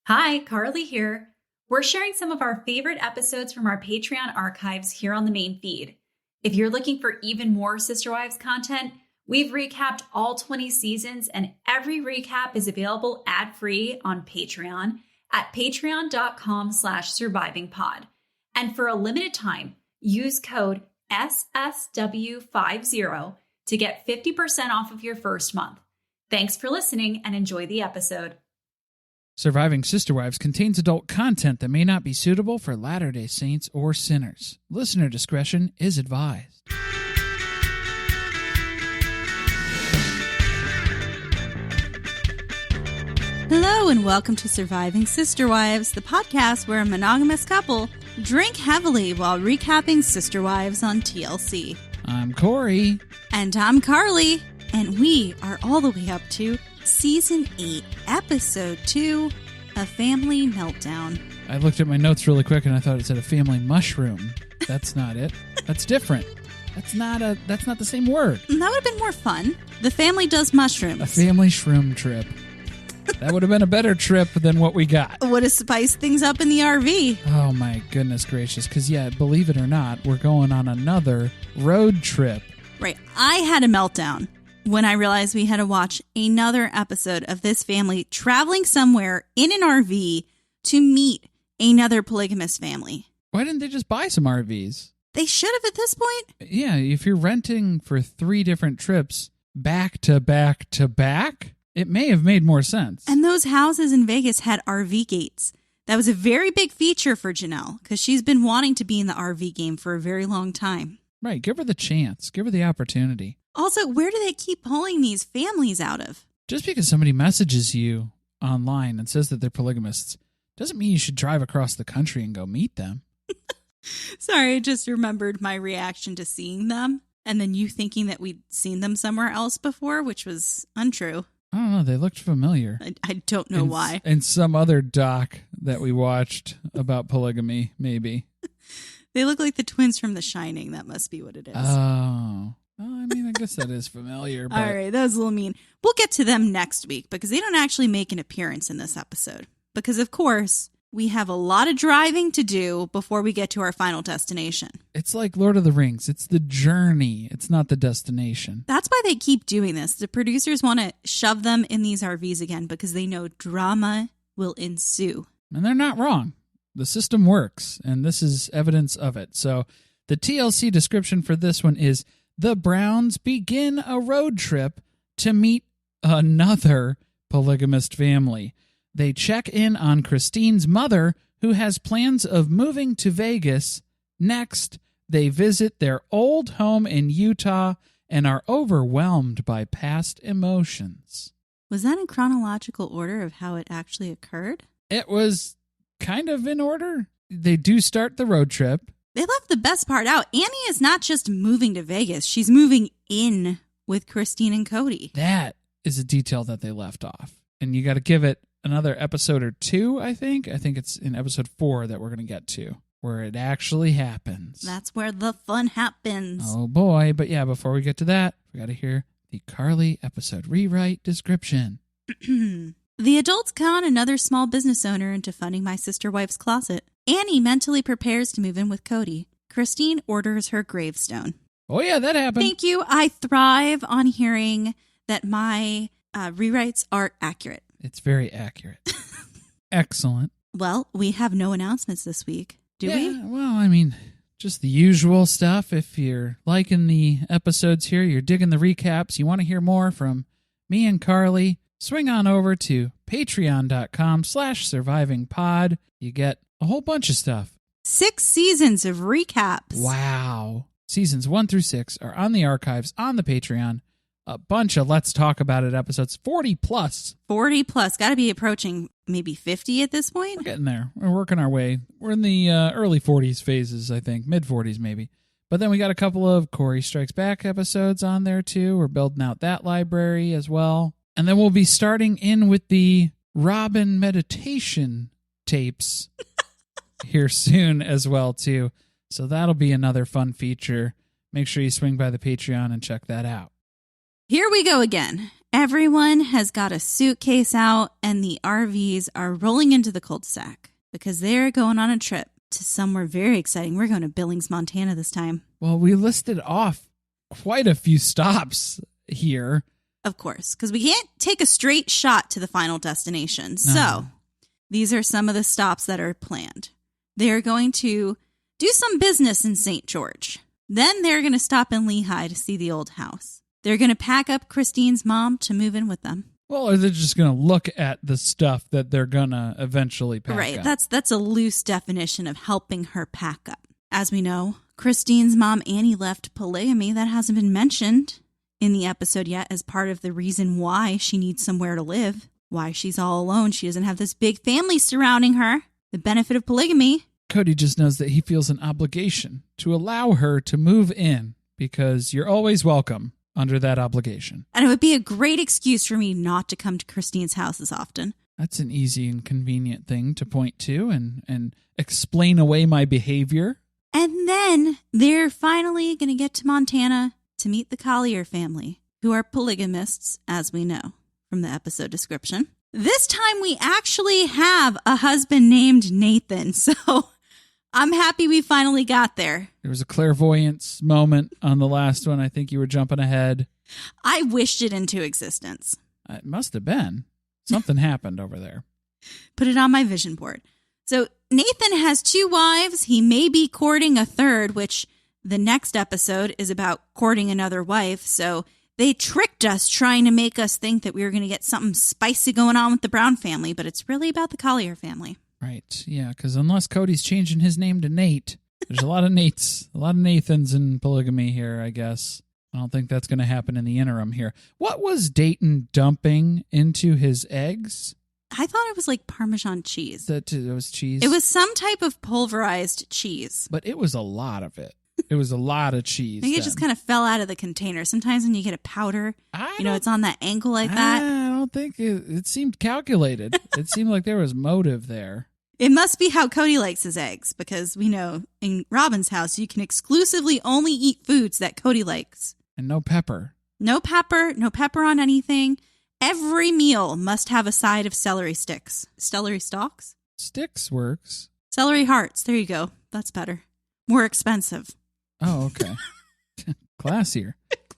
Hi, Carly here. We're sharing some of our favorite episodes from our Patreon archives here on the main feed. If you're looking for even more Sister Wives content, we've recapped all 20 seasons, and every recap is available ad-free on Patreon at patreon.com/survivingpod. And for a limited time, use code SSW50 to get 50% off of your first month. Thanks for listening and enjoy the episode. Surviving Sister Wives contains adult content that may not be suitable for Latter-day Saints or sinners. Listener discretion is advised. Hello and welcome to Surviving Sister Wives, the podcast where a monogamous couple drink heavily while recapping Sister Wives on TLC. I'm Corey. And I'm Carly. And we are all the way up to Season 8, Episode 2, A Family Meltdown. I looked at my notes really quick and I thought it said a family mushroom. That's not it. That's different. That's not the same word. That would have been more fun. The family does mushrooms. A family shroom trip. That would have been a better trip than what we got. Would have spiced things up in the RV. Oh my goodness gracious. Because yeah, believe it or not, we're going on another road trip. Right. I had a meltdown when I realized we had to watch another episode of this family traveling somewhere in an RV to meet another polygamous family. Why didn't they just buy some RVs? They should have at this point. Yeah, if you're renting for 3 different trips back to back to back, it may have made more sense. And those houses in Vegas had RV gates. That was a very big feature for Janelle because she's been wanting to be in the RV game for a very long time. Right, give her the chance. Give her the opportunity. Also, where do they keep pulling these families out of? Just because somebody messages you online and says that they're polygamists doesn't mean you should drive across the country and go meet them. Sorry, I just remembered my reaction to seeing them and then you thinking that we'd seen them somewhere else before, which was untrue. I don't know. They looked familiar. I don't know why. In some other doc that we watched about polygamy, maybe. They look like the twins from The Shining. That must be what it is. Oh. Well, I mean, I guess that is familiar. But... All right, that was a little mean. We'll get to them next week because they don't actually make an appearance in this episode. Because, of course, we have a lot of driving to do before we get to our final destination. It's like Lord of the Rings. It's the journey. It's not the destination. That's why they keep doing this. The producers want to shove them in these RVs again because they know drama will ensue. And they're not wrong. The system works, and this is evidence of it. So the TLC description for this one is, the Browns begin a road trip to meet another polygamist family. They check in on Christine's mother, who has plans of moving to Vegas. Next, they visit their old home in Utah and are overwhelmed by past emotions. Was that in chronological order of how it actually occurred? It was kind of in order. They do start the road trip. They left the best part out. Annie is not just moving to Vegas. She's moving in with Christine and Kody. That is a detail that they left off. And you got to give it another episode or 2, I think. I think it's in episode 4 that we're going to get to, where it actually happens. That's where the fun happens. Oh, boy. But yeah, before we get to that, we got to hear the Carly episode rewrite description. The adults con another small business owner into funding my sister wife's closet. Annie mentally prepares to move in with Kody. Christine orders her gravestone. Oh, yeah, that happened. Thank you. I thrive on hearing that my rewrites are accurate. It's very accurate. Excellent. Well, we have no announcements this week, do we? Well, I mean, just the usual stuff. If you're liking the episodes here, you're digging the recaps, you want to hear more from me and Carly, swing on over to patreon.com/survivingpod. You get a whole bunch of stuff. 6 seasons of recaps. Wow. Seasons 1 through 6 are on the archives on the Patreon. A bunch of Let's Talk About It episodes, 40 plus. 40 plus. Got to be approaching maybe 50 at this point. We're getting there. We're working our way. We're in the early 40s phases, I think. Mid-40s maybe. But then we got a couple of Corey Strikes Back episodes on there too. We're building out that library as well. And then we'll be starting in with the Robin meditation tapes here soon as well too. So that'll be another fun feature. Make sure you swing by the Patreon and check that out. Here we go again. Everyone has got a suitcase out and the RVs are rolling into the cul-de-sac because they're going on a trip to somewhere very exciting. We're going to Billings, Montana this time. Well, we listed off quite a few stops here. Of course, because we can't take a straight shot to the final destination. No. So these are some of the stops that are planned. They're going to do some business in St. George. Then they're going to stop in Lehigh to see the old house. They're going to pack up Christine's mom to move in with them. Well, or they're just going to look at the stuff that they're going to eventually pack up. Right, that's a loose definition of helping her pack up. As we know, Christine's mom, Annie, left polygamy. That hasn't been mentioned in the episode yet as part of the reason why she needs somewhere to live, why she's all alone. She doesn't have this big family surrounding her. The benefit of polygamy. Kody just knows that he feels an obligation to allow her to move in because you're always welcome under that obligation. And it would be a great excuse for me not to come to Christine's house as often. That's an easy and convenient thing to point to and explain away my behavior. And then they're finally going to get to Montana to meet the Collier family, who are polygamists, as we know from the episode description. This time we actually have a husband named Nathan, so I'm happy we finally got there. There was a clairvoyance moment on the last one. I think you were jumping ahead. I wished it into existence. It must have been. Something happened over there. Put it on my vision board. So Nathan has 2 wives. He may be courting a third, which the next episode is about courting another wife. So they tricked us trying to make us think that we were going to get something spicy going on with the Brown family, but it's really about the Collier family. Right, yeah, because unless Cody's changing his name to Nate, there's a lot of Nates, a lot of Nathans in polygamy here, I guess. I don't think that's going to happen in the interim here. What was Dayton dumping into his eggs? I thought it was like Parmesan cheese. That it was cheese? It was some type of pulverized cheese. But it was a lot of it. It was a lot of cheese. Maybe it just kind of fell out of the container. Sometimes when you get a powder, it's on that angle like that. I don't think it seemed calculated. It seemed like there was motive there. It must be how Kody likes his eggs, because we know in Robin's house, you can exclusively only eat foods that Kody likes. And no pepper. No pepper on anything. Every meal must have a side of celery sticks. Celery stalks? Sticks works. Celery hearts. There you go. That's better. More expensive. Oh, okay. Classier.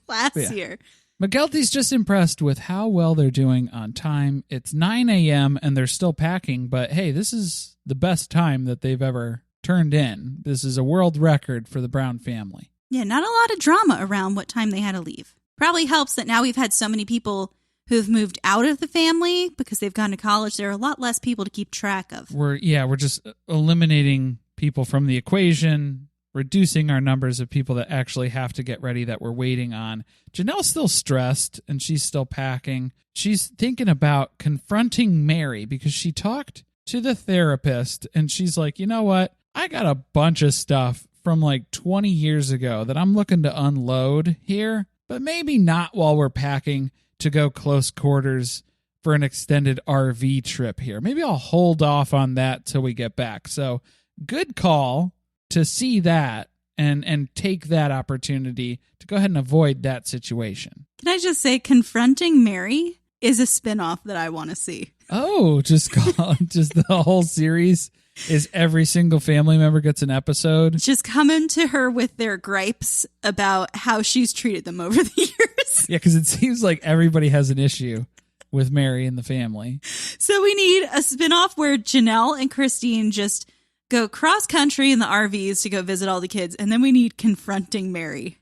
Classier. Yeah. McGelty's just impressed with how well they're doing on time. It's 9 a.m. and they're still packing, but hey, this is the best time that they've ever turned in. This is a world record for the Brown family. Yeah, not a lot of drama around what time they had to leave. Probably helps that now we've had so many people who've moved out of the family because they've gone to college. There are a lot less people to keep track of. We're just eliminating people from the equation, reducing our numbers of people that actually have to get ready that we're waiting on. Janelle's still stressed and she's still packing. She's thinking about confronting Mary because she talked to the therapist and she's like, you know what? I got a bunch of stuff from like 20 years ago that I'm looking to unload here, but maybe not while we're packing to go close quarters for an extended RV trip here. Maybe I'll hold off on that till we get back. So good call to see that and take that opportunity to go ahead and avoid that situation. Can I just say, confronting Mary is a spinoff that I want to see. Oh, just the whole series is every single family member gets an episode. Just coming to her with their gripes about how she's treated them over the years. Yeah, because it seems like everybody has an issue with Mary and the family. So we need a spinoff where Janelle and Christine just go cross country in the RVs to go visit all the kids, and then we need confronting Mary.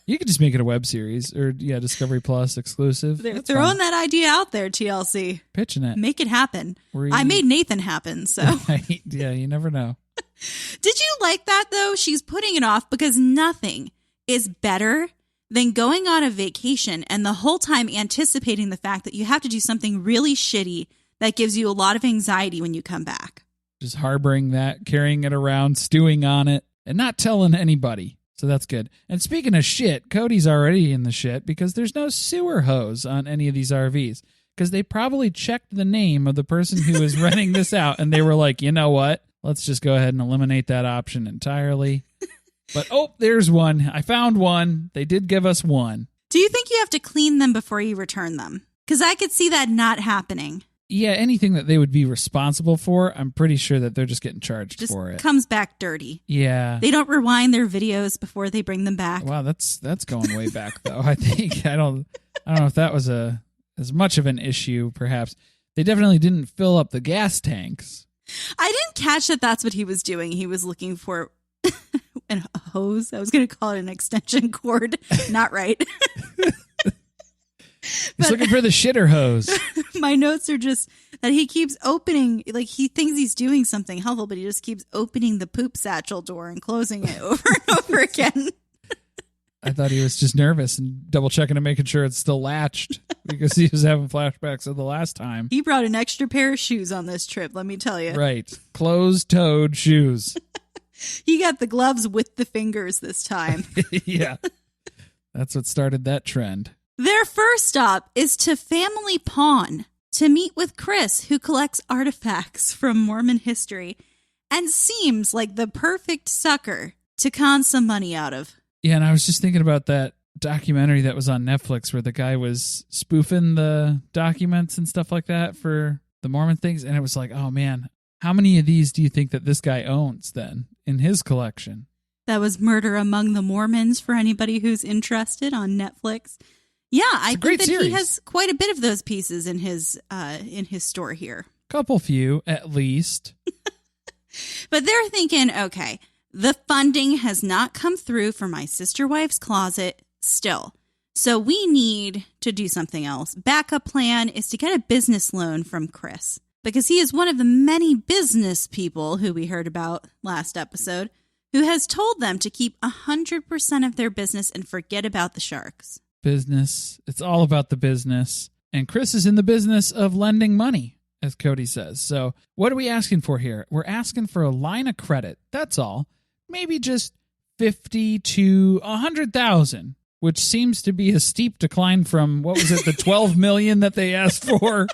You could just make it a web series or Discovery Plus exclusive. They're throwing that idea out there, TLC. Pitching it. Make it happen. I made Nathan happen, so. Right. Yeah, you never know. Did you like that, though? She's putting it off because nothing is better than going on a vacation and the whole time anticipating the fact that you have to do something really shitty that gives you a lot of anxiety when you come back. Just harboring that, carrying it around, stewing on it, and not telling anybody. So that's good. And speaking of shit, Cody's already in the shit because there's no sewer hose on any of these RVs. Because they probably checked the name of the person who is renting this out, and they were like, you know what? Let's just go ahead and eliminate that option entirely. But, there's one. I found one. They did give us one. Do you think you have to clean them before you return them? Because I could see that not happening. Yeah, anything that they would be responsible for, I'm pretty sure that they're just getting charged for it. Comes back dirty. Yeah. They don't rewind their videos before they bring them back. Wow, that's going way back though. I think I don't know if that was as much of an issue. Perhaps they definitely didn't fill up the gas tanks. I didn't catch that. That's what he was doing. He was looking for a hose. I was going to call it an extension cord. Not right. He's looking for the shitter hose. My notes are just that he keeps opening, like he thinks he's doing something helpful, but he just keeps opening the poop satchel door and closing it over and over again. I thought he was just nervous and double checking and making sure it's still latched because he was having flashbacks of the last time. He brought an extra pair of shoes on this trip, let me tell you. Right. Closed-toed shoes. He got the gloves with the fingers this time. Yeah. That's what started that trend. Their first stop is to Family Pawn to meet with Chris, who collects artifacts from Mormon history and seems like the perfect sucker to con some money out of. Yeah, and I was just thinking about that documentary that was on Netflix where the guy was spoofing the documents and stuff like that for the Mormon things, and it was like, oh man, how many of these do you think that this guy owns then in his collection? That was Murder Among the Mormons for anybody who's interested on Netflix. Yeah, I think that he has quite a bit of those pieces in his store here. Couple few, at least. But they're thinking, okay, the funding has not come through for my sister wife's closet still. So we need to do something else. Backup plan is to get a business loan from Chris because he is one of the many business people who we heard about last episode who has told them to keep 100% of their business and forget about the sharks. Business. It's all about the business. And Chris is in the business of lending money, as Kody says. So what are we asking for here? We're asking for a line of credit. That's all. Maybe just 50 to 100,000, which seems to be a steep decline from, what was it, the 12 million that they asked for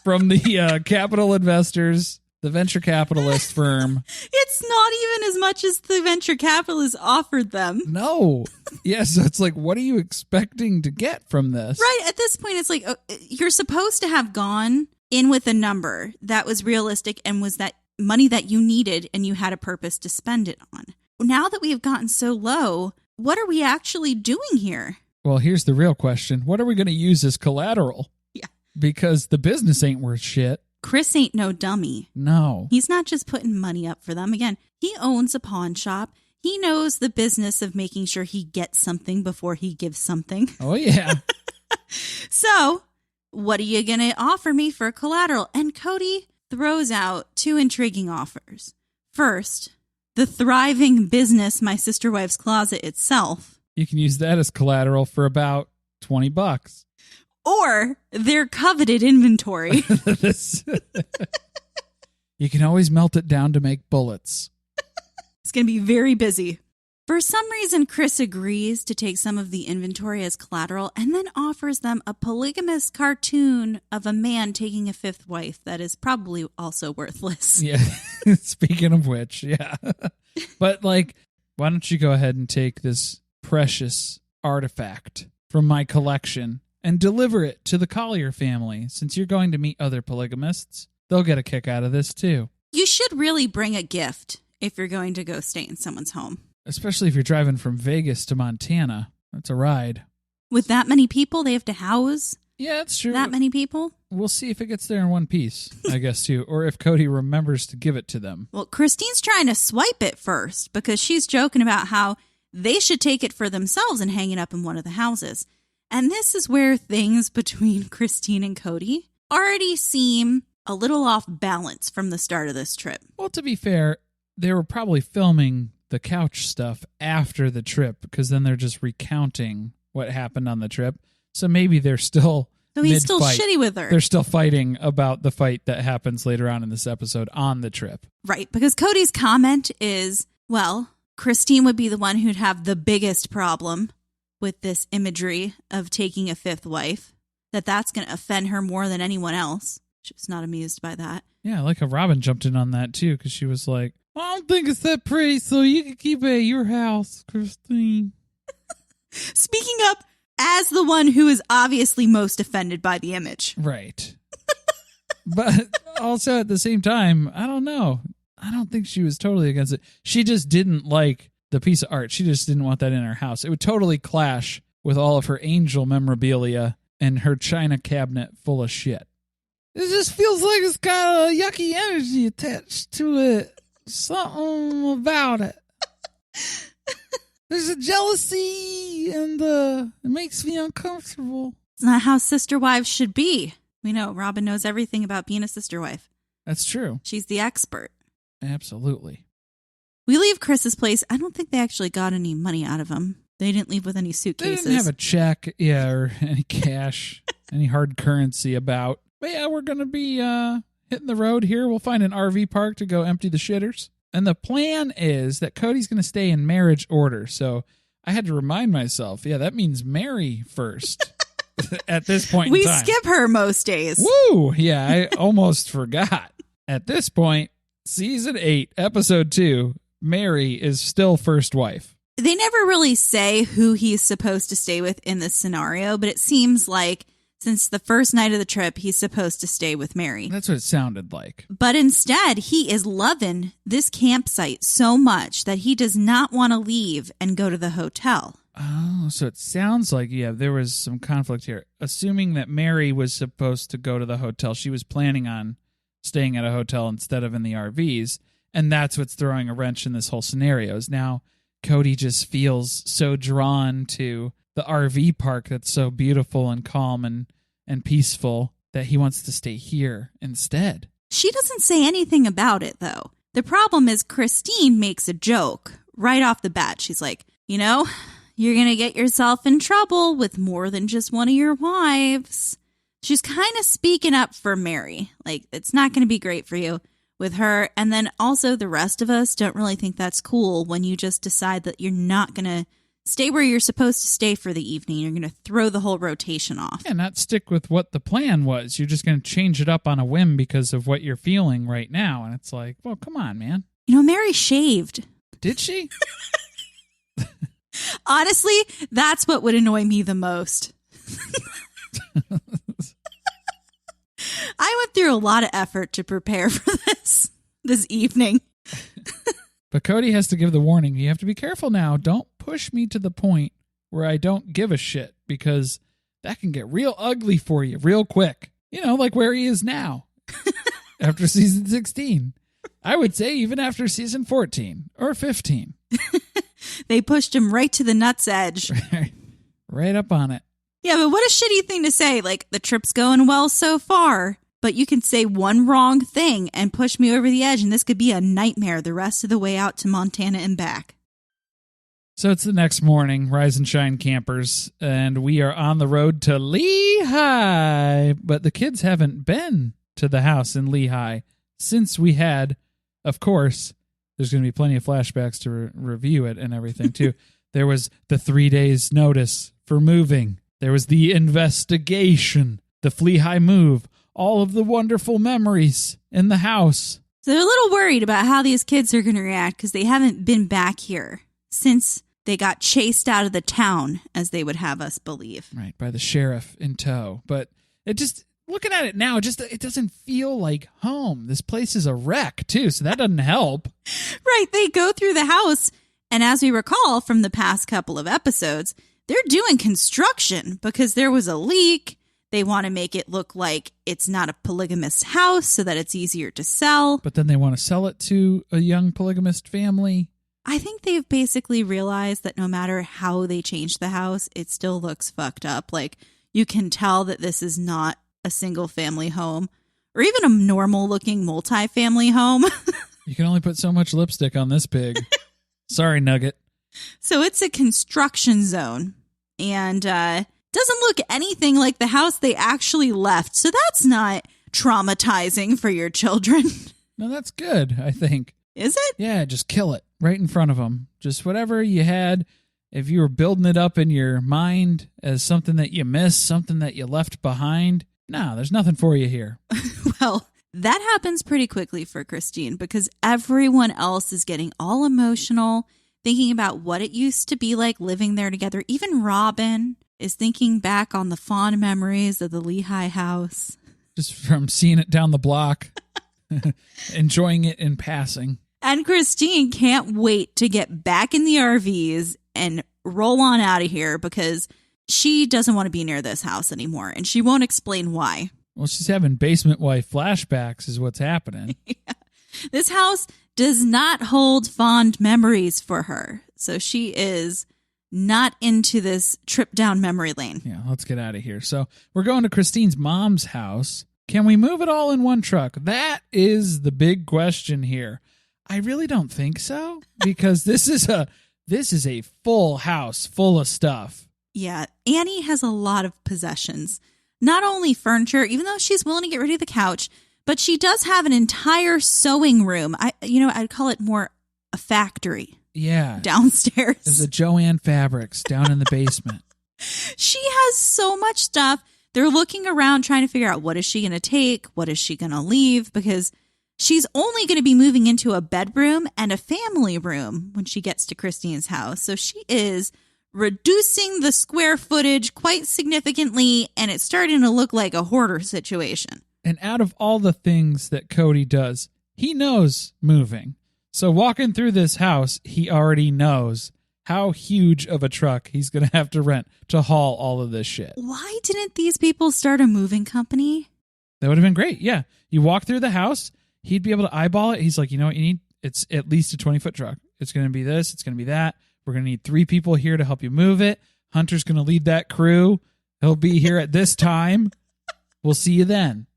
from the capital investors, the venture capitalist firm. It's not even as much as the venture capitalist offered them. No. Yeah, so it's like, what are you expecting to get from this? Right. At this point, it's like, you're supposed to have gone in with a number that was realistic and was that money that you needed and you had a purpose to spend it on. Now that we have gotten so low, what are we actually doing here? Well, here's the real question. What are we going to use as collateral? Yeah. Because the business ain't worth shit. Chris ain't no dummy. No. He's not just putting money up for them. Again, he owns a pawn shop. He knows the business of making sure he gets something before he gives something. Oh, yeah. So, what are you going to offer me for collateral? And Kody throws out two intriguing offers. First, the thriving business, My Sister Wife's Closet itself. You can use that as collateral for about $20. Or their coveted inventory. You can always melt it down to make bullets. It's going to be very busy. For some reason, Chris agrees to take some of the inventory as collateral and then offers them a polygamous cartoon of a man taking a fifth wife that is probably also worthless. Yeah. Speaking of which, yeah. But like, why don't you go ahead and take this precious artifact from my collection and deliver it to the Collier family? Since you're going to meet other polygamists, they'll get a kick out of this too. You should really bring a gift if you're going to go stay in someone's home. Especially if you're driving from Vegas to Montana. That's a ride. With that many people, they have to house Yeah, that's true. that many people? We'll see if it gets there in one piece, I guess, too. Or if Kody remembers to give it to them. Well, Christine's trying to swipe it first because she's joking about how they should take it for themselves and hang it up in one of the houses. And this is where things between Christine and Kody already seem a little off balance from the start of this trip. Well, to be fair, they were probably filming the couch stuff after the trip because then they're just recounting what happened on the trip. So maybe they're still So he's still mid-fight. shitty with her. They're still fighting about the fight that happens later on in this episode on the trip. Right, because Cody's comment is, well, Christine would be the one who'd have the biggest problem with this imagery of taking a fifth wife, that's going to offend her more than anyone else. She was not amused by that. Yeah, like a Robin jumped in on that too because she was like, I don't think it's that pretty, so you can keep it at your house, Christine. Speaking up, As the one who is obviously most offended by the image. Right. But also at the same time, I don't know. I don't think she was totally against it. She just didn't like the piece of art. She just didn't want that in her house. It would totally clash with all of her angel memorabilia and her china cabinet full of shit. It just feels like it's got a yucky energy attached to it. Something about it. There's a jealousy and it makes me uncomfortable. It's not how sister wives should be. We know Robin knows everything about being a sister wife. That's true. She's the expert. Absolutely. We leave Chris's place. I don't think they actually got any money out of him. They didn't leave with any suitcases. They didn't have a check, or any cash, any hard currency about. But yeah, we're going to be hitting the road here. We'll find an RV park to go empty the shitters. And the plan is that Kody's going to stay in marriage order. So I had to remind myself, that means marry first at this point in time. We skip her most days. Woo! Yeah, I almost forgot. At this point, season 8, episode 2, Mary is still first wife. They never really say who he's supposed to stay with in this scenario, but it seems like since the first night of the trip, he's supposed to stay with Mary. That's what it sounded like. But instead, he is loving this campsite so much that he does not want to leave and go to the hotel. Oh, so it sounds like, there was some conflict here. Assuming that Mary was supposed to go to the hotel, she was planning on staying at a hotel instead of in the RVs, and that's what's throwing a wrench in this whole scenario. Is now Kody just feels so drawn to the RV park that's so beautiful and calm and peaceful that he wants to stay here instead. She doesn't say anything about it, though. The problem is Christine makes a joke right off the bat. She's like, you're going to get yourself in trouble with more than just one of your wives. She's kind of speaking up for Mary. Like, it's not going to be great for you with her. And then also the rest of us don't really think that's cool when you just decide that you're not going to stay where you're supposed to stay for the evening. You're going to throw the whole rotation off. Yeah, not stick with what the plan was. You're just going to change it up on a whim because of what you're feeling right now. And it's like, well, come on, man. Mary shaved. Did she? Honestly, that's what would annoy me the most. I went through a lot of effort to prepare for this evening. But Kody has to give the warning. You have to be careful now. Don't push me to the point where I don't give a shit, because that can get real ugly for you real quick. Like where he is now after season 16. I would say even after season 14 or 15. They pushed him right to the nuts edge. Right up on it. Yeah, but what a shitty thing to say. Like, the trip's going well so far, but you can say one wrong thing and push me over the edge, and this could be a nightmare the rest of the way out to Montana and back. So it's the next morning, rise and shine campers, and we are on the road to Lehigh. But the kids haven't been to the house in Lehigh since we had, of course, there's going to be plenty of flashbacks to review it and everything, too. There was the 3 days notice for moving. There was the investigation, the Lehigh move, all of the wonderful memories in the house. So they're a little worried about how these kids are going to react because they haven't been back here since they got chased out of the town, as they would have us believe. Right, by the sheriff in tow. But it just, looking at it now, it doesn't feel like home. This place is a wreck, too, so that doesn't help. Right, they go through the house, and as we recall from the past couple of episodes, they're doing construction because there was a leak. They want to make it look like it's not a polygamous house so that it's easier to sell. But then they want to sell it to a young polygamist family. I think they've basically realized that no matter how they change the house, it still looks fucked up. Like, you can tell that this is not a single family home or even a normal looking multi-family home. You can only put so much lipstick on this pig. Sorry, Nugget. So it's a construction zone and doesn't look anything like the house they actually left. So that's not traumatizing for your children. No, that's good, I think. Is it? Yeah, just kill it right in front of them. Just whatever you had, if you were building it up in your mind as something that you missed, something that you left behind, no, there's nothing for you here. Well, that happens pretty quickly for Christine because everyone else is getting all emotional, thinking about what it used to be like living there together. Even Robin. is thinking back on the fond memories of the Lehigh house. Just from seeing it down the block, enjoying it in passing. And Christine can't wait to get back in the RVs and roll on out of here because she doesn't want to be near this house anymore, and she won't explain why. Well, she's having basement wife flashbacks is what's happening. Yeah. This house does not hold fond memories for her, so she is not into this trip down memory lane. Yeah, let's get out of here. So we're going to Christine's mom's house. Can we move it all in one truck? That is the big question here. I really don't think so, because this is a full house full of stuff. Yeah, Annie has a lot of possessions. Not only furniture, even though she's willing to get rid of the couch, but she does have an entire sewing room. I'd call it more a factory. Yeah. Downstairs. There's a Joanne Fabrics down in the basement. She has so much stuff. They're looking around trying to figure out what is she going to take? What is she going to leave? Because she's only going to be moving into a bedroom and a family room when she gets to Christine's house. So she is reducing the square footage quite significantly, and it's starting to look like a hoarder situation. And out of all the things that Kody does, he knows moving. So walking through this house, he already knows how huge of a truck he's going to have to rent to haul all of this shit. Why didn't these people start a moving company? That would have been great. Yeah. You walk through the house, he'd be able to eyeball it. He's like, you know what you need? It's at least a 20-foot truck. It's going to be this. It's going to be that. We're going to need 3 people here to help you move it. Hunter's going to lead that crew. He'll be here at this time. We'll see you then.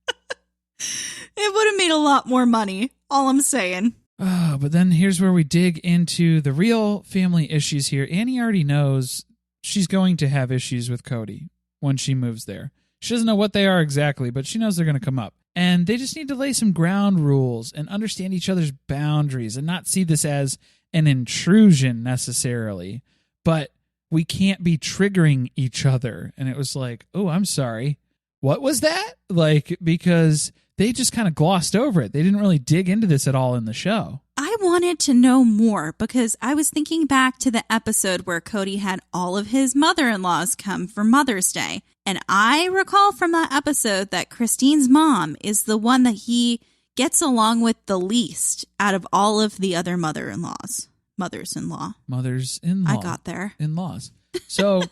It would have made a lot more money. All I'm saying. Oh, but then here's where we dig into the real family issues here. Annie already knows she's going to have issues with Kody when she moves there. She doesn't know what they are exactly, but she knows they're going to come up. And they just need to lay some ground rules and understand each other's boundaries and not see this as an intrusion necessarily. But we can't be triggering each other. And it was like, oh, I'm sorry. What was that? Like, because they just kind of glossed over it. They didn't really dig into this at all in the show. I wanted to know more because I was thinking back to the episode where Kody had all of his mother-in-laws come for Mother's Day. And I recall from that episode that Christine's mom is the one that he gets along with the least out of all of the other mothers-in-law. Mothers-in-law. I got there. In-laws. So,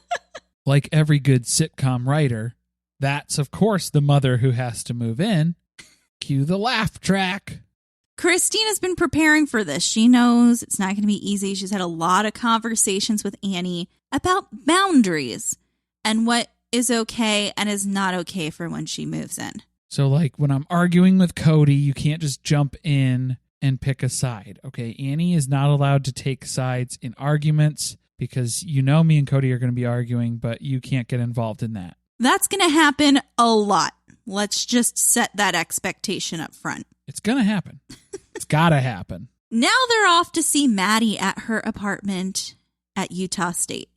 like every good sitcom writer, that's, of course, the mother who has to move in. Cue the laugh track. Christine has been preparing for this. She knows it's not going to be easy. She's had a lot of conversations with Annie about boundaries and what is okay and is not okay for when she moves in. So, like, when I'm arguing with Kody, you can't just jump in and pick a side, okay? Annie is not allowed to take sides in arguments because you know me and Kody are going to be arguing, but you can't get involved in that. That's going to happen a lot. Let's just set that expectation up front. It's going to happen. It's got to happen. Now they're off to see Maddie at her apartment at Utah State.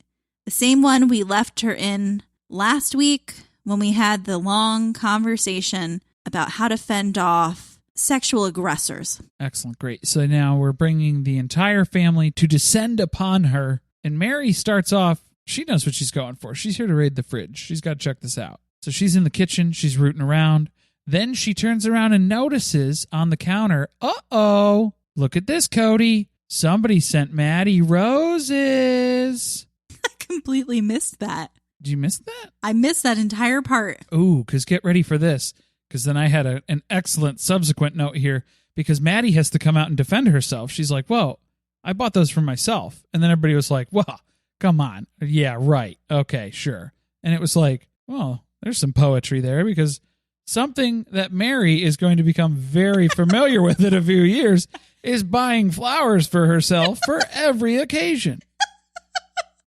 The same one we left her in last week when we had the long conversation about how to fend off sexual aggressors. Excellent. Great. So now we're bringing the entire family to descend upon her. And Mary starts off, she knows what she's going for. She's here to raid the fridge. She's got to check this out. So she's in the kitchen. She's rooting around. Then she turns around and notices on the counter, uh-oh, look at this, Kody. Somebody sent Maddie roses. I completely missed that. Did you miss that? I missed that entire part. Ooh, because get ready for this. Because then I had an excellent subsequent note here. Because Maddie has to come out and defend herself. She's like, well, I bought those for myself. And then everybody was like, well, come on. Yeah, right. Okay, sure. And it was like, well, there's some poetry there because something that Mary is going to become very familiar with in a few years is buying flowers for herself for every occasion.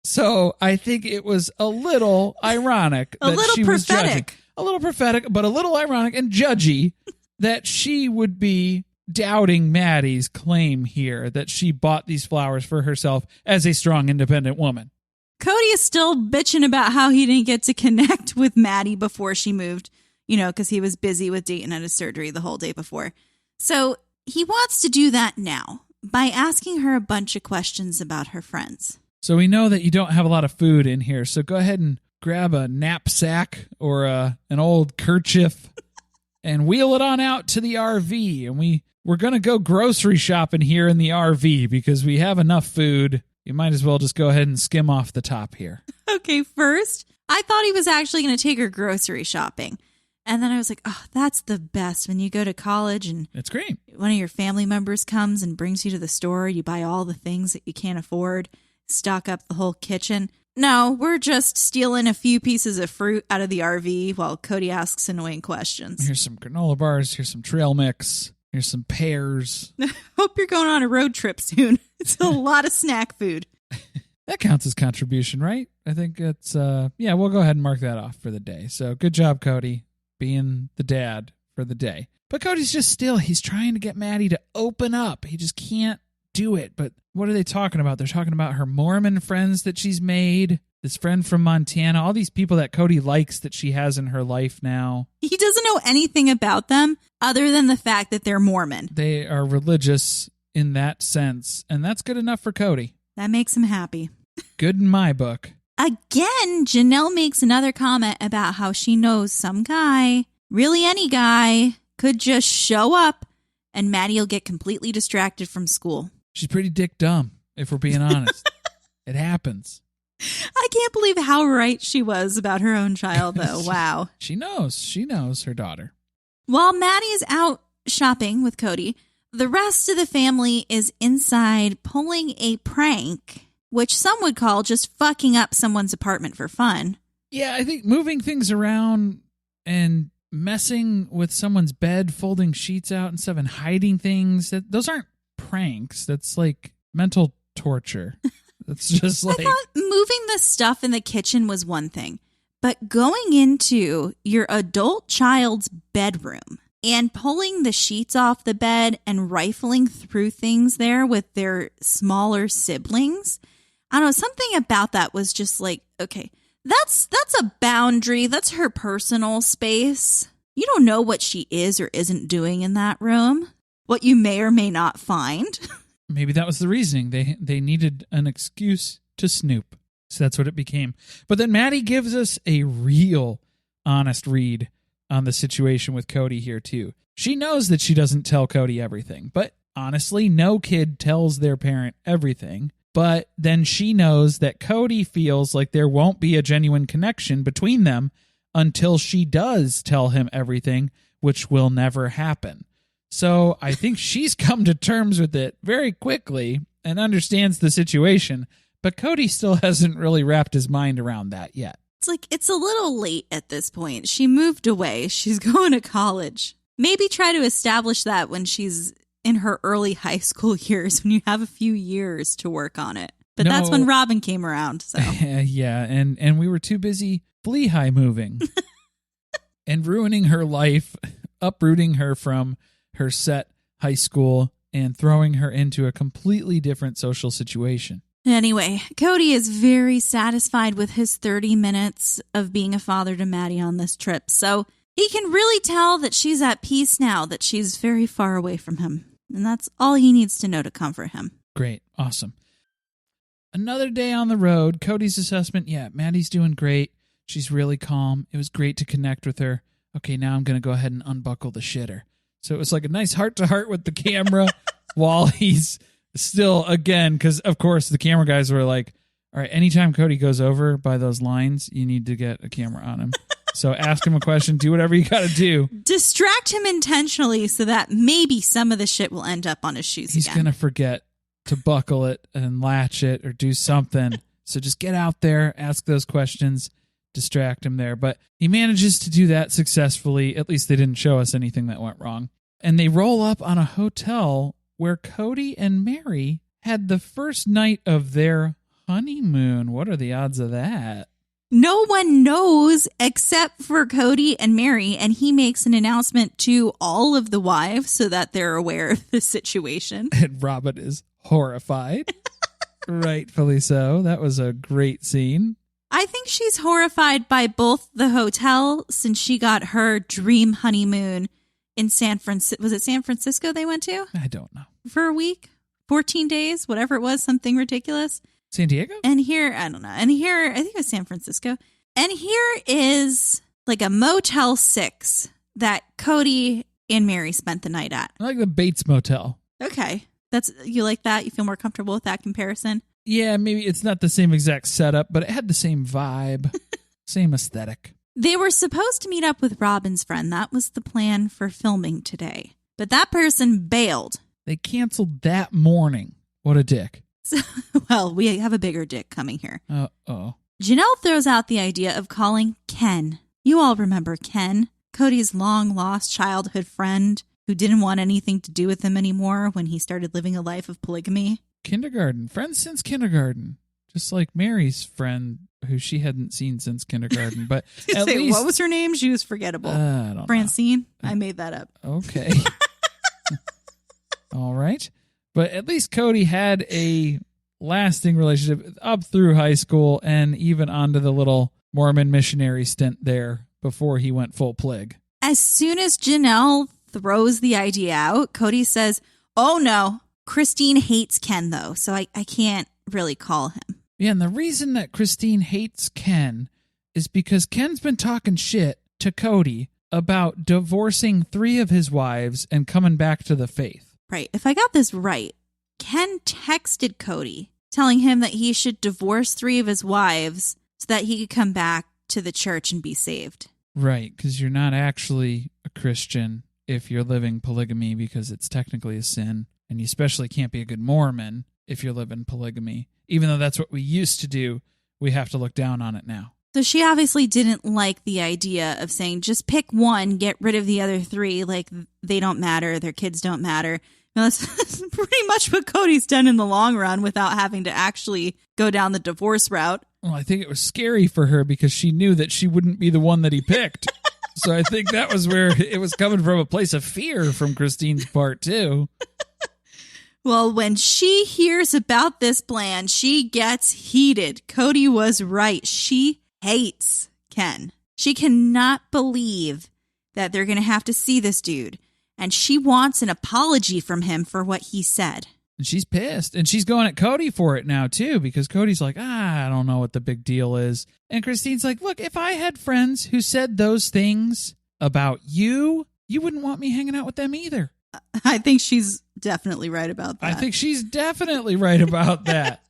So I think it was a little ironic that she was judging. A little prophetic, but a little ironic and judgy that she would be doubting Maddie's claim here that she bought these flowers for herself as a strong, independent woman. Kody is still bitching about how he didn't get to connect with Maddie before she moved, because he was busy with Dayton at his surgery the whole day before. So he wants to do that now by asking her a bunch of questions about her friends. So we know that you don't have a lot of food in here, so go ahead and grab a knapsack or an old kerchief and wheel it on out to the RV. And we're going to go grocery shopping here in the RV because we have enough food. You might as well just go ahead and skim off the top here. Okay, first, I thought he was actually going to take her grocery shopping. And then I was like, oh, that's the best. When you go to college and it's great. One of your family members comes and brings you to the store. You buy all the things that you can't afford, stock up the whole kitchen. No, we're just stealing a few pieces of fruit out of the RV while Kody asks annoying questions. Here's some granola bars. Here's some trail mix. Here's some pears. Hope you're going on a road trip soon. It's a lot of snack food. That counts as contribution, right? I think it's, yeah, we'll go ahead and mark that off for the day. So good job, Kody, being the dad for the day. But Cody's just still, he's trying to get Maddie to open up. He just can't do it. But what are they talking about? They're talking about her Mormon friends that she's made, this friend from Montana, all these people that Kody likes that she has in her life now. He doesn't know anything about them other than the fact that they're Mormon. They are religious in that sense, and that's good enough for Kody. That makes him happy. Good in my book. Again, Janelle makes another comment about how she knows some guy, really any guy, could just show up and Maddie will get completely distracted from school. She's pretty dick dumb, if we're being honest. It happens. I can't believe how right she was about her own child, though. Wow. She knows her daughter. While Maddie is out shopping with Kody, the rest of the family is inside pulling a prank, which some would call just fucking up someone's apartment for fun. Yeah, I think moving things around and messing with someone's bed, folding sheets out and stuff and hiding things, those aren't pranks. That's like mental torture. That's just like... I thought moving the stuff in the kitchen was one thing, but going into your adult child's bedroom and pulling the sheets off the bed and rifling through things there with their smaller siblings, I don't know, something about that was just like, okay, that's a boundary. That's her personal space. You don't know what she is or isn't doing in that room, what you may or may not find. Maybe that was the reasoning. They needed an excuse to snoop. So that's what it became. But then Maddie gives us a real honest read on the situation with Kody here too. She knows that she doesn't tell Kody everything, but honestly, no kid tells their parent everything. But then she knows that Kody feels like there won't be a genuine connection between them until she does tell him everything, which will never happen. So I think she's come to terms with it very quickly and understands the situation, but Kody still hasn't really wrapped his mind around that yet. It's like, it's a little late at this point. She moved away. She's going to college. Maybe try to establish that when she's in her early high school years, when you have a few years to work on it. But No. that's when Robin came around. So Yeah, and we were too busy flea-high moving and ruining her life, uprooting her from her set high school and throwing her into a completely different social situation. anyway, Kody is very satisfied with his 30 minutes of being a father to Maddie on this trip. So he can really tell that she's at peace now, that she's very far away from him. And that's all he needs to know to comfort him. Great. Awesome. Another day on the road. Cody's assessment. Yeah, Maddie's doing great. She's really calm. It was great to connect with her. Okay, now I'm going to go ahead and unbuckle the shitter. So it was like a nice heart-to-heart with the camera while he's still, again, because, of course, the camera guys were like, all right, anytime Kody goes over by those lines, you need to get a camera on him. So ask him a question, do whatever you got to do. Distract him intentionally so that maybe some of the shit will end up on his shoes He's again. going to forget to buckle it and latch it or do something. So just get out there, ask those questions, distract him there. But he manages to do that successfully. At least they didn't show us anything that went wrong. And they roll up on a hotel where Kody and Mary had the first night of their honeymoon. What are the odds of that? No one knows except for Kody and Mary, and he makes an announcement to all of the wives so that they're aware of the situation. And Robin is horrified. Rightfully so. That was a great scene. I think she's horrified by both the hotel, since she got her dream honeymoon in San Francisco. Was it San Francisco they went to? I don't know. For a week? 14 days? Whatever it was, something ridiculous. San Diego? And here, I don't know. And here, I think it was San Francisco. And here is like a Motel 6 that Kody and Mary spent the night at. I like the Bates Motel. Okay. You like that? You feel more comfortable with that comparison? Yeah, maybe it's not the same exact setup, but it had the same vibe, same aesthetic. They were supposed to meet up with Robin's friend. That was the plan for filming today. But that person bailed. They canceled that morning. What a dick. So, well, we have a bigger dick coming here. Uh-oh. Janelle throws out the idea of calling Ken. You all remember Ken, Kody's long-lost childhood friend who didn't want anything to do with him anymore when he started living a life of polygamy. Kindergarten. Friends since kindergarten. Just like Mary's friend who she hadn't seen since kindergarten. But at least... What was her name? She was forgettable. I don't Francine? know. I made that up. Okay. All right. But at least Kody had a lasting relationship up through high school and even onto the little Mormon missionary stint there before he went full plig. As soon as Janelle throws the idea out, Kody says, oh no, Christine hates Ken though, so I can't really call him. Yeah, and the reason that Christine hates Ken is because Ken's been talking shit to Kody about divorcing 3 of his wives and coming back to the faith. Right. If I got this right, Ken texted Kody telling him that he should divorce 3 of his wives so that he could come back to the church and be saved. Right, because you're not actually a Christian if you're living polygamy because it's technically a sin, and you especially can't be a good Mormon if you're living polygamy. Even though that's what we used to do, we have to look down on it now. So she obviously didn't like the idea of saying, just pick one, get rid of the other 3, like they don't matter, their kids don't matter. Now, that's pretty much what Kody's done in the long run without having to actually go down the divorce route. Well, I think it was scary for her because she knew that she wouldn't be the one that he picked. So I think that was where it was coming from, a place of fear from Christine's part, too. Well, when she hears about this plan, she gets heated. Kody was right. She hates Ken. She cannot believe that they're going to have to see this dude. And she wants an apology from him for what he said. And she's pissed. And she's going at Kody for it now, too, because Cody's like, I don't know what the big deal is. And Christine's like, look, if I had friends who said those things about you, you wouldn't want me hanging out with them either. I think she's definitely right about that. I think she's definitely right about that.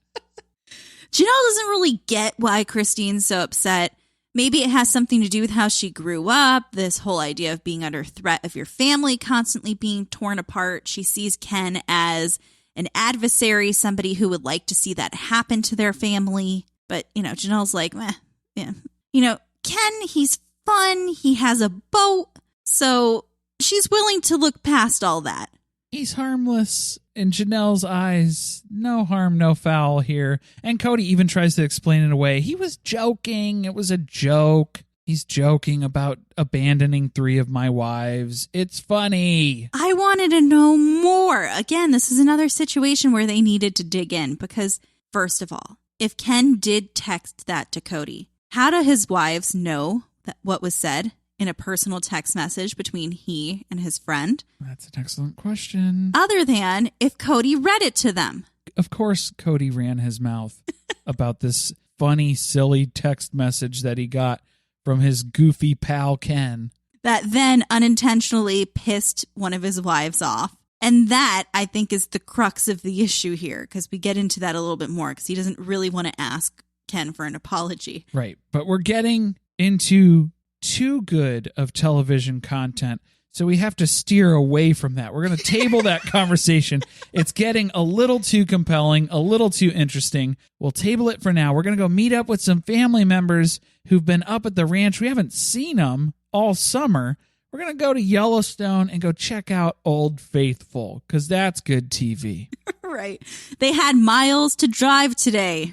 Janelle doesn't really get why Christine's so upset. Maybe it has something to do with how she grew up, this whole idea of being under threat of your family constantly being torn apart. She sees Ken as an adversary, somebody who would like to see that happen to their family. But, Janelle's like, yeah. Ken, he's fun. He has a boat. So she's willing to look past all that. He's harmless in Janelle's eyes. No harm, no foul here. And Kody even tries to explain it away. He was joking. It was a joke. He's joking about abandoning 3 of my wives. It's funny. I wanted to know more. Again, this is another situation where they needed to dig in because, first of all, if Ken did text that to Kody, how do his wives know that what was said in a personal text message between he and his friend? That's an excellent question. Other than if Kody read it to them. Of course, Kody ran his mouth about this funny, silly text message that he got from his goofy pal Ken. That then unintentionally pissed one of his wives off. And that, I think, is the crux of the issue here, because we get into that a little bit more, because he doesn't really want to ask Ken for an apology. Right. But we're getting into too good of television content, so we have to steer away from that. We're going to table that conversation. It's getting a little too compelling, a little too interesting. We'll table it for now. We're going to go meet up with some family members who've been up at the ranch. We haven't seen them all summer. We're going to go to Yellowstone and go check out Old Faithful, because that's good TV. Right. They had miles to drive today.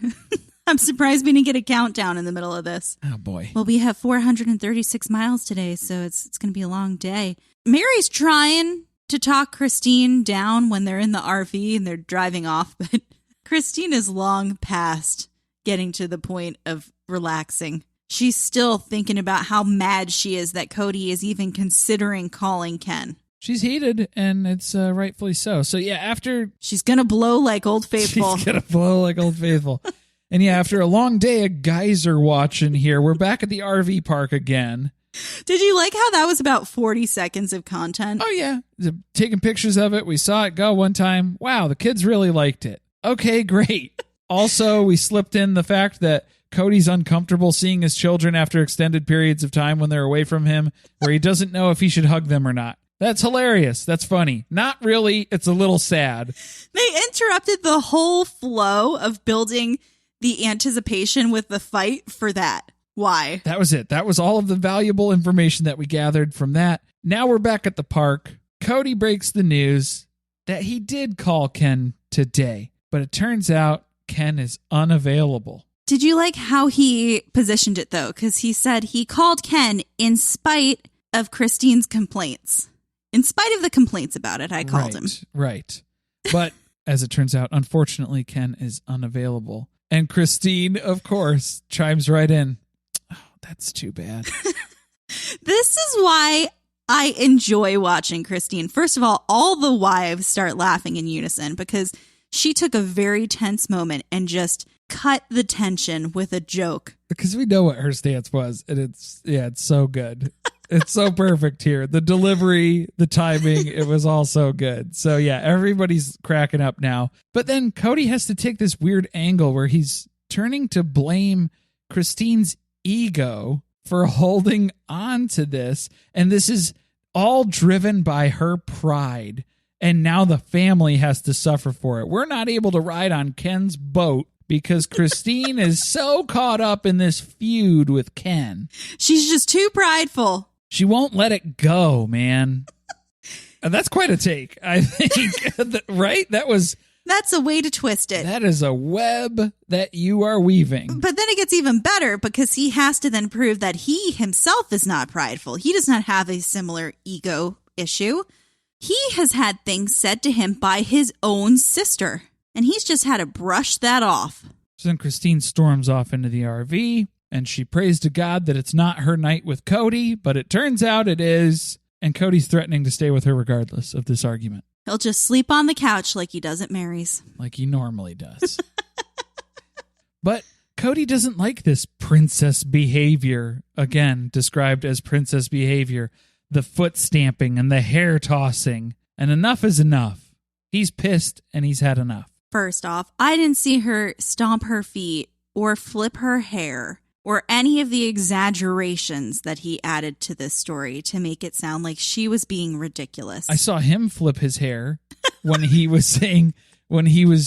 I'm surprised we didn't get a countdown in the middle of this. Oh, boy. Well, we have 436 miles today, so it's going to be a long day. Mary's trying to talk Christine down when they're in the RV and they're driving off, but Christine is long past getting to the point of relaxing. She's still thinking about how mad she is that Kody is even considering calling Ken. She's heated, and it's rightfully so. So, yeah, after... She's going to blow like Old Faithful. She's going to blow like Old Faithful. And yeah, after a long day of geyser watching here, we're back at the RV park again. Did you like how that was about 40 seconds of content? Oh, yeah. Taking pictures of it. We saw it go one time. Wow, the kids really liked it. Okay, great. Also, we slipped in the fact that Kody's uncomfortable seeing his children after extended periods of time when they're away from him, where he doesn't know if he should hug them or not. That's hilarious. That's funny. Not really. It's a little sad. They interrupted the whole flow of building the anticipation with the fight for that. Why? That was it. That was all of the valuable information that we gathered from that. Now we're back at the park. Kody breaks the news that he did call Ken today, but it turns out Ken is unavailable. Did you like how he positioned it, though? Because he said he called Ken in spite of Christine's complaints. In spite of the complaints about it, I called him. Right. But as it turns out, unfortunately, Ken is unavailable. And Christine, of course, chimes right in. Oh, that's too bad. This is why I enjoy watching Christine. First of all the wives start laughing in unison because she took a very tense moment and just cut the tension with a joke. Because we know what her stance was, and it's so good. It's so perfect here. The delivery, the timing, it was all so good. So yeah, everybody's cracking up now. But then Kody has to take this weird angle where he's turning to blame Christine's ego for holding on to this. And this is all driven by her pride. And now the family has to suffer for it. We're not able to ride on Ken's boat because Christine is so caught up in this feud with Ken. She's just too prideful. She won't let it go, man. And that's quite a take, I think. Right? That's a way to twist it. That is a web that you are weaving. But then it gets even better because he has to then prove that he himself is not prideful. He does not have a similar ego issue. He has had things said to him by his own sister, and he's just had to brush that off. So then Christine storms off into the RV, and she prays to God that it's not her night with Kody, but it turns out it is, and Cody's threatening to stay with her regardless of this argument. He'll just sleep on the couch like he does at Mary's. Like he normally does. But Kody doesn't like this princess behavior, again, described as princess behavior, the foot stamping and the hair tossing, and enough is enough. He's pissed and he's had enough. First off, I didn't see her stomp her feet or flip her hair or any of the exaggerations that he added to this story to make it sound like she was being ridiculous. I saw him flip his hair when he was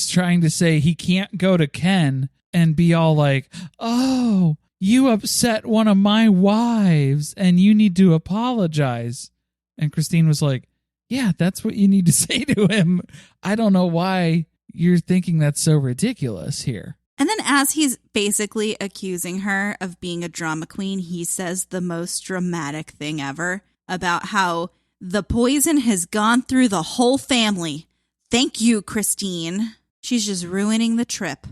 trying to say he can't go to Ken and be all like, oh, you upset one of my wives and you need to apologize. And Christine was like, yeah, that's what you need to say to him. I don't know why you're thinking that's so ridiculous here. And then as he's basically accusing her of being a drama queen, he says the most dramatic thing ever about how the poison has gone through the whole family. Thank you, Christine. She's just ruining the trip.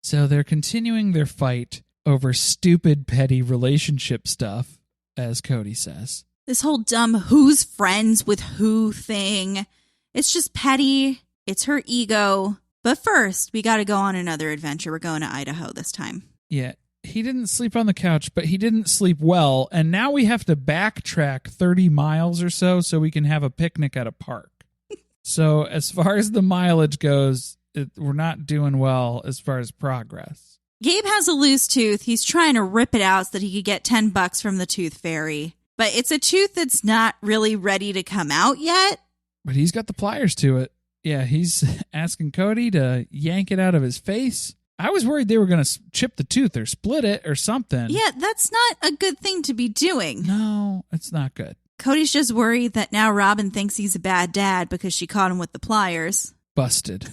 So they're continuing their fight over stupid, petty relationship stuff, as Kody says. This whole dumb who's friends with who thing. It's just petty. It's her ego. But first, we got to go on another adventure. We're going to Idaho this time. Yeah, he didn't sleep on the couch, but he didn't sleep well. And now we have to backtrack 30 miles or so we can have a picnic at a park. So as far as the mileage goes, we're not doing well as far as progress. Gabe has a loose tooth. He's trying to rip it out so that he could get $10 from the tooth fairy. But it's a tooth that's not really ready to come out yet. But he's got the pliers to it. Yeah, he's asking Kody to yank it out of his face. I was worried they were going to chip the tooth or split it or something. Yeah, that's not a good thing to be doing. No, it's not good. Cody's just worried that now Robin thinks he's a bad dad because she caught him with the pliers. Busted.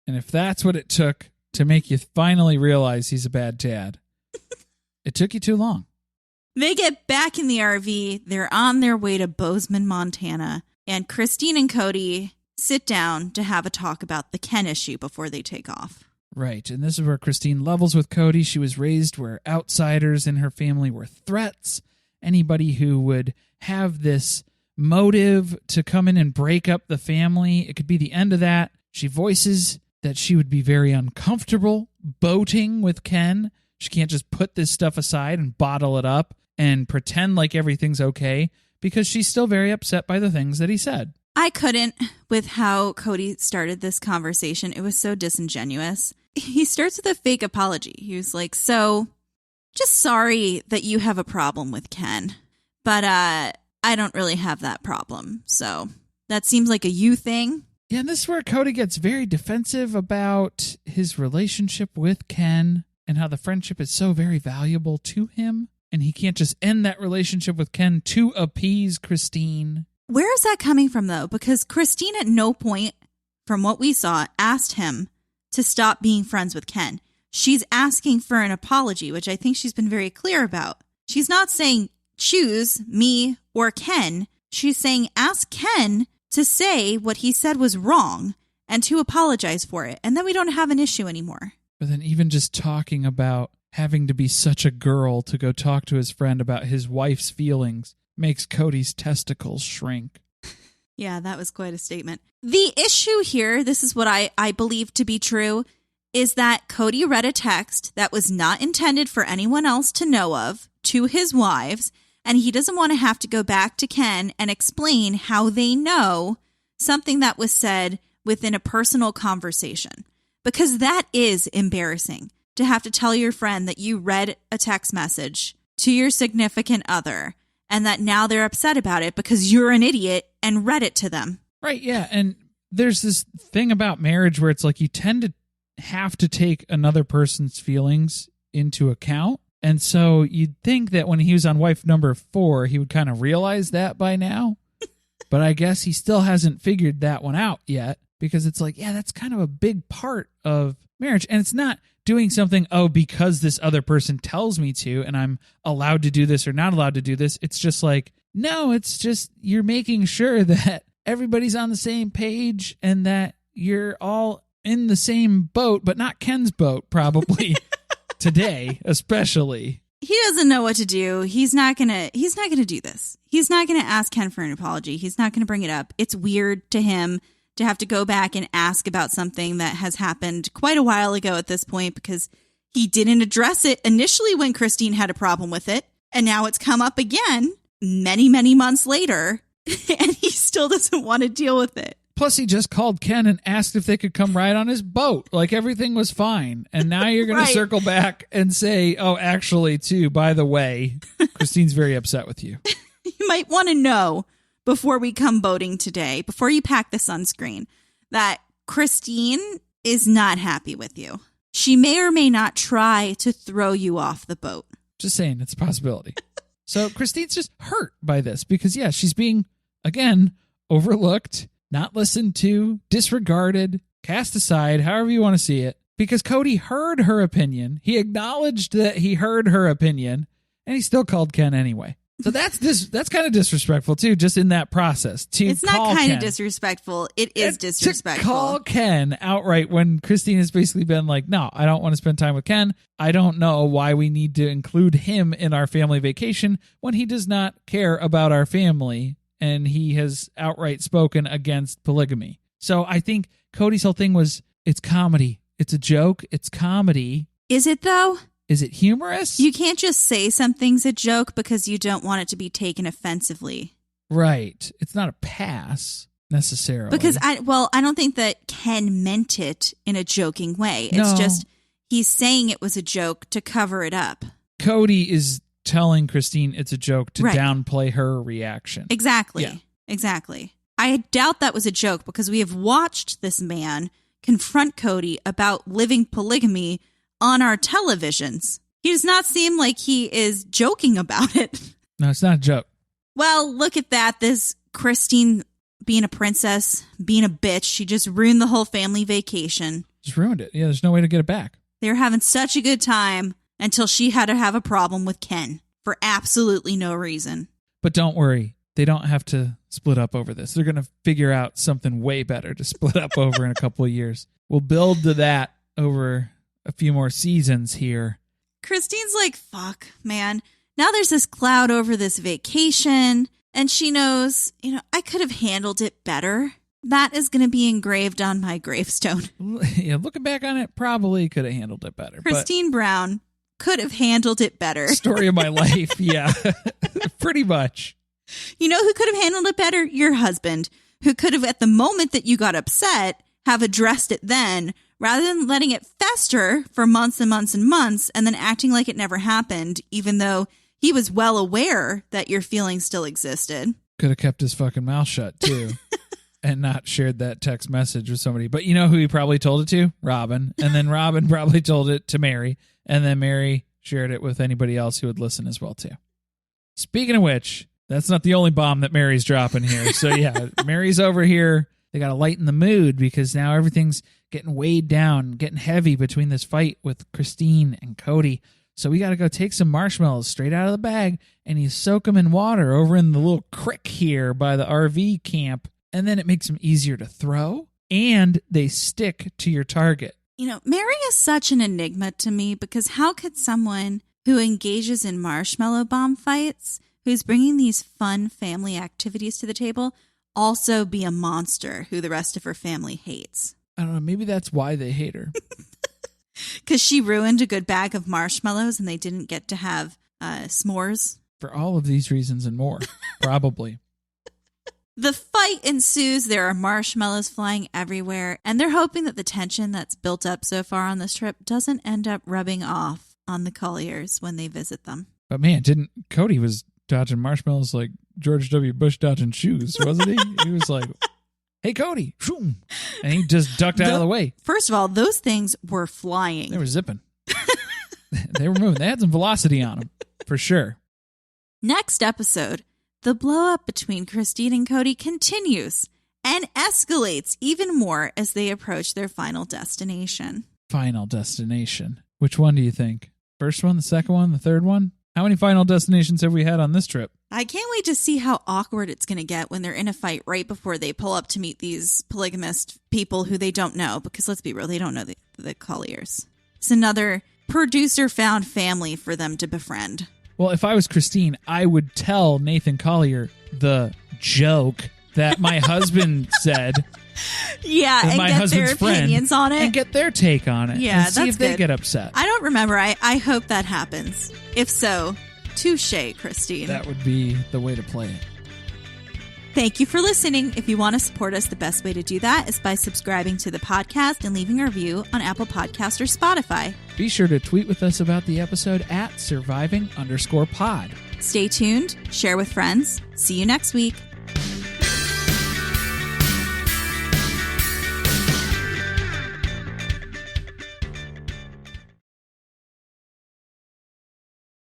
And if that's what it took to make you finally realize he's a bad dad, it took you too long. They get back in the RV. They're on their way to Bozeman, Montana. And Christine and Kody sit down to have a talk about the Ken issue before they take off. Right, and this is where Christine levels with Kody. She was raised where outsiders in her family were threats. Anybody who would have this motive to come in and break up the family, it could be the end of that. She voices that she would be very uncomfortable boating with Ken. She can't just put this stuff aside and bottle it up and pretend like everything's okay because she's still very upset by the things that he said. I couldn't with how Kody started this conversation. It was so disingenuous. He starts with a fake apology. He was like, so just sorry that you have a problem with Ken, but I don't really have that problem. So that seems like a you thing. Yeah, and this is where Kody gets very defensive about his relationship with Ken and how the friendship is so very valuable to him. And he can't just end that relationship with Ken to appease Christine. Where is that coming from, though? Because Christine at no point, from what we saw, asked him to stop being friends with Ken. She's asking for an apology, which I think she's been very clear about. She's not saying choose me or Ken. She's saying ask Ken to say what he said was wrong and to apologize for it. And then we don't have an issue anymore. But then even just talking about having to be such a girl to go talk to his friend about his wife's feelings makes Kody's testicles shrink. Yeah, that was quite a statement. The issue here, this is what I believe to be true, is that Kody read a text that was not intended for anyone else to know of to his wives, and he doesn't want to have to go back to Ken and explain how they know something that was said within a personal conversation. Because that is embarrassing, to have to tell your friend that you read a text message to your significant other and that now they're upset about it because you're an idiot and read it to them. Right, yeah. And there's this thing about marriage where it's like you tend to have to take another person's feelings into account. And so you'd think that when he was on wife number 4, he would kind of realize that by now. But I guess he still hasn't figured that one out yet because it's like, yeah, that's kind of a big part of marriage. And it's not doing something, because this other person tells me to, and I'm allowed to do this or not allowed to do this. It's just like, no, it's just you're making sure that everybody's on the same page and that you're all in the same boat, but not Ken's boat, probably today, especially. He doesn't know what to do. He's not gonna do this. He's not gonna ask Ken for an apology. He's not gonna bring it up. It's weird to him to have to go back and ask about something that has happened quite a while ago at this point because he didn't address it initially when Christine had a problem with it. And now it's come up again many, many months later, and he still doesn't want to deal with it. Plus, he just called Ken and asked if they could come ride on his boat. Like everything was fine. And now you're going Right. to circle back and say, oh, actually, too, by the way, Christine's very upset with you. You might want to know before we come boating today, before you pack the sunscreen, that Christine is not happy with you. She may or may not try to throw you off the boat. Just saying, it's a possibility. So Christine's just hurt by this because, yeah, she's being, again, overlooked, not listened to, disregarded, cast aside, however you want to see it, because Kody heard her opinion. He acknowledged that he heard her opinion, and he still called Ken anyway. So that's kind of disrespectful, too, just in that process. It's not kind of disrespectful. It is disrespectful. To call Ken outright when Christine has basically been like, no, I don't want to spend time with Ken. I don't know why we need to include him in our family vacation when he does not care about our family and he has outright spoken against polygamy. So I think Kody's whole thing was, it's comedy. It's a joke. It's comedy. Is it, though? Is it humorous? You can't just say something's a joke because you don't want it to be taken offensively. Right. It's not a pass necessarily. Because I don't think that Ken meant it in a joking way. It's just he's saying it was a joke to cover it up. Kody is telling Christine it's a joke to Right. downplay her reaction. Exactly. Yeah. Exactly. I doubt that was a joke because we have watched this man confront Kody about living polygamy on our televisions. He does not seem like he is joking about it. No, it's not a joke. Well, look at that. This Christine being a princess, being a bitch. She just ruined the whole family vacation. Just ruined it. Yeah, there's no way to get it back. They were having such a good time until she had to have a problem with Ken for absolutely no reason. But don't worry. They don't have to split up over this. They're going to figure out something way better to split up over in a couple of years. We'll build to that over a few more seasons here. Christine's like, fuck, man. Now there's this cloud over this vacation, and she knows, I could have handled it better. that is going to be engraved on my gravestone. Yeah, looking back on it, probably could have handled it better. Christine Brown could have handled it better. Story of my life, yeah. Pretty much. You know who could have handled it better? Your husband, who could have, at the moment that you got upset, have addressed it then, rather than letting it fester for months and months and months and then acting like it never happened, even though he was well aware that your feelings still existed. Could have kept his fucking mouth shut, too, and not shared that text message with somebody. But you know who he probably told it to? Robin. And then Robin probably told it to Mary. And then Mary shared it with anybody else who would listen as well, too. Speaking of which, that's not the only bomb that Mary's dropping here. So, yeah, Mary's over here. They got to lighten the mood because now everything's getting weighed down, getting heavy between this fight with Christine and Kody. So we got to go take some marshmallows straight out of the bag, and you soak them in water over in the little creek here by the RV camp. And then it makes them easier to throw, and they stick to your target. You know, Mary is such an enigma to me because how could someone who engages in marshmallow bomb fights, who's bringing these fun family activities to the table, also be a monster who the rest of her family hates? I don't know. Maybe that's why they hate her. Because she ruined a good bag of marshmallows and they didn't get to have s'mores. For all of these reasons and more, probably. The fight ensues. There are marshmallows flying everywhere, and they're hoping that the tension that's built up so far on this trip doesn't end up rubbing off on the Colliers when they visit them. But man, Kody was dodging marshmallows like George W. Bush dodging shoes, wasn't he? He was like, hey, Kody, shoom, and he just ducked out of the way. First of all, those things were flying. They were zipping. They were moving. They had some velocity on them, for sure. Next episode, the blow-up between Christine and Kody continues and escalates even more as they approach their final destination. Final destination. Which one do you think? First one, the second one, the third one? How many final destinations have we had on this trip? I can't wait to see how awkward it's going to get when they're in a fight right before they pull up to meet these polygamist people who they don't know. Because let's be real, they don't know the Colliers. It's another producer-found family for them to befriend. Well, if I was Christine, I would tell Nathan Collier the joke that my husband said. Yeah, and my get their opinions on it. And get their take on it. Yeah, and see if they get upset. I don't remember. I hope that happens. If so, touche, Christine. That would be the way to play it. Thank you for listening. If you want to support us, the best way to do that is by subscribing to the podcast and leaving a review on Apple Podcasts or Spotify. Be sure to tweet with us about the episode at surviving_pod. Stay tuned, share with friends. See you next week.